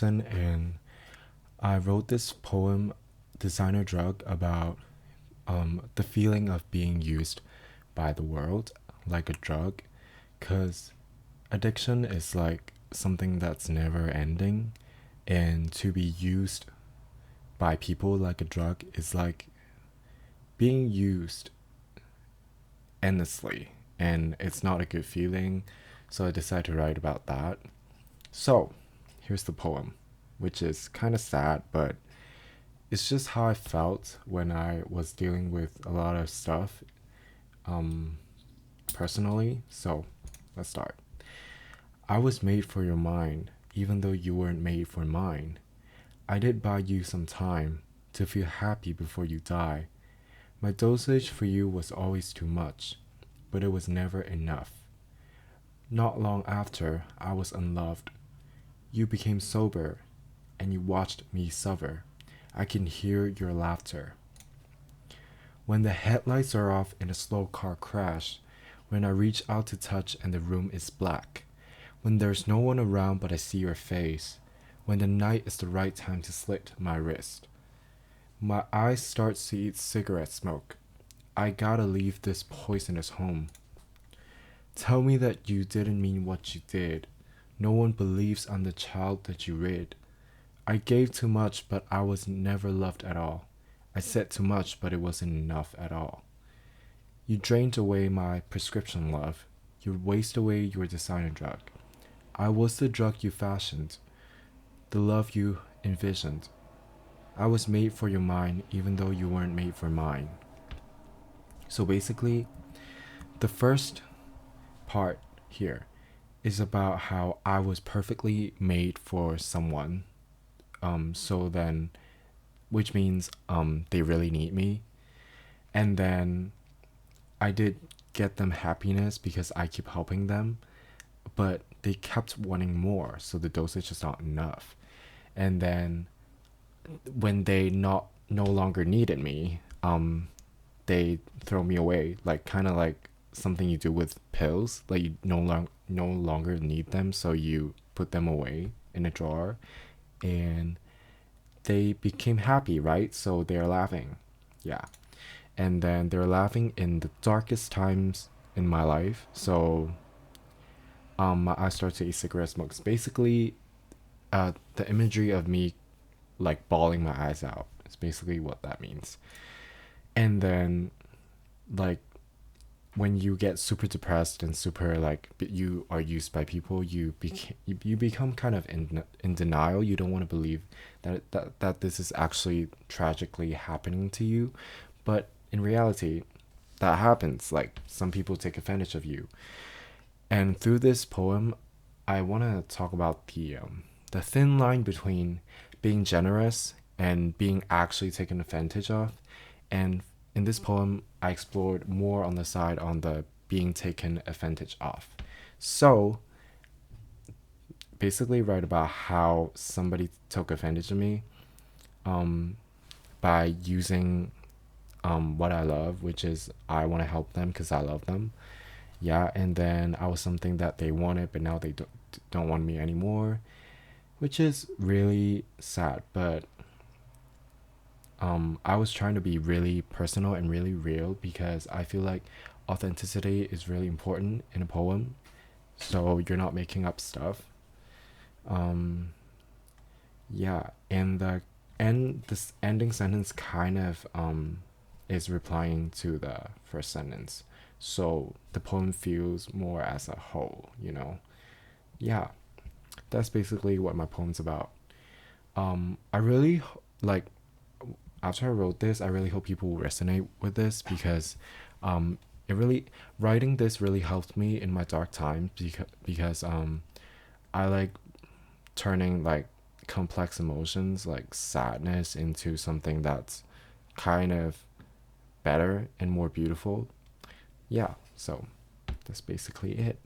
And I wrote this poem, Designer Drug, about the feeling of being used by the world like a drug, because addiction is like something that's never ending, and to be used by people like a drug is like being used endlessly, and it's not a good feeling. So I decided to write about that. So here's the poem, which is kind of sad, but it's just how I felt when I was dealing with a lot of stuff um, personally. So let's start. I was made for your mind, even though you weren't made for mine. I did buy you some time to feel happy before you die. My dosage for you was always too much, but it was never enough. Not long after, I was unloved. You became sober, and you watched me suffer. I can hear your laughter. When the headlights are off in a slow car crash, when I reach out to touch and the room is black, when there's no one around but I see your face, when the night is the right time to slit my wrist. My eyes start to eat cigarette smoke. I gotta leave this poisonous home. Tell me that you didn't mean what you did. No one believes I'm the child that you rid. I gave too much, but I was never loved at all. I said too much, but it wasn't enough at all. You drained away my prescription love. You wasted away your designer drug. I was the drug you fashioned, the love you envisioned. I was made for your mind, even though you weren't made for mine. So basically, the first part here is about how I was perfectly made for someone. So then, which means they really need me. And then I did get them happiness because I keep helping them, but they kept wanting more, so the dosage is not enough. And then when they not no longer needed me, they throw me away, like kind of like something you do with pills, like you no longer need them, so you put them away in a drawer, and they became happy, right? So they're laughing, yeah. And then they're laughing in the darkest times in my life. So my eyes start to eat cigarette smokes. Basically, the imagery of me like bawling my eyes out is basically what that means. And then, like, when you get super depressed and super like you are used by people, you become kind of in denial. You don't want to believe that this is actually tragically happening to you, but in reality, that happens. Like some people take advantage of you. And through this poem, I want to talk about the thin line between being generous and being actually taken advantage of. And in this poem, I explored more on the side on the being taken advantage of. So basically, write about how somebody took advantage of me by using what I love, which is I want to help them because I love them. Yeah, and then I was something that they wanted, but now they don't want me anymore, which is really sad. But I was trying to be really personal and really real because I feel like authenticity is really important in a poem. So you're not making up stuff. Yeah, and this ending sentence kind of is replying to the first sentence. So the poem feels more as a whole, you know? Yeah, that's basically what my poem's about. I really like after I wrote this, I really hope people will resonate with this because it really writing this really helped me in my dark times because I like turning like complex emotions like sadness into something that's kind of better and more beautiful. Yeah, so that's basically it.